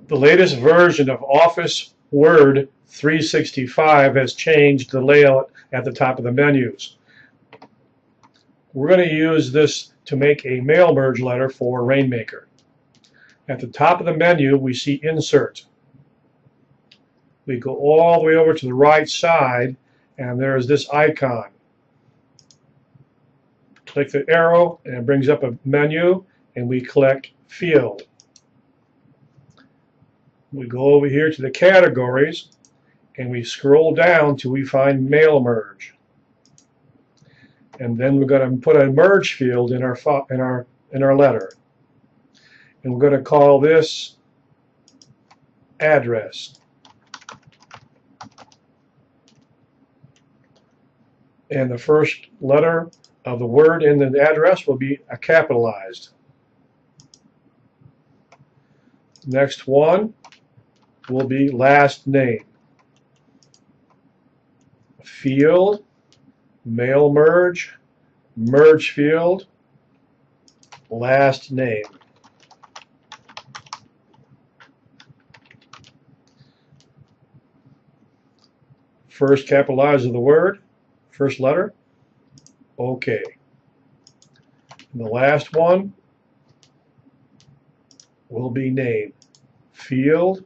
The latest version of Office Word 365 has changed the layout at the top of the menus. We're going to use this to make a mail merge letter for Rainmaker. At the top of the menu, we see Insert. We go all the way over to the right side, and there's this icon. Click the arrow, and it brings up a menu, and we click Field. We go over here to the categories, and we scroll down till we find Mail Merge. And then we're going to put a merge field in our letter. And we're going to call this Address. And the first letter of the word in the address will be capitalized. Next one will be last name. Field, mail merge, merge field, last name. First capitalize of the word, first letter, OK. And the last one will be name. Field,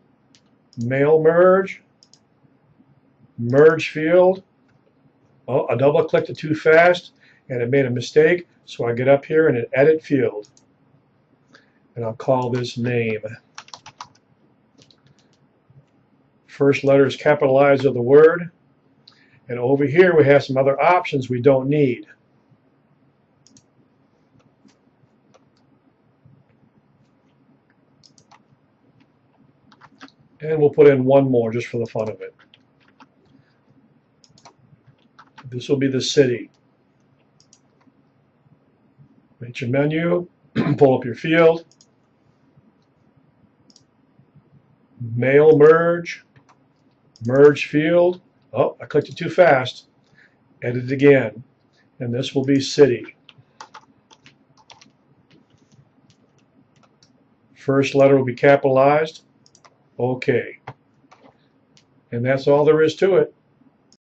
mail merge, merge field. Oh, I double clicked it too fast and it made a mistake, so I get up here and edit field. And I'll call this name. First letter is capitalized of the word. And over here we have some other options we don't need. And we'll put in one more just for the fun of it. This will be the city. Hit your menu, pull up your field, mail merge, merge field. Oh, I clicked it too fast. Edit again. And this will be city. First letter will be capitalized. OK. And that's all there is to it.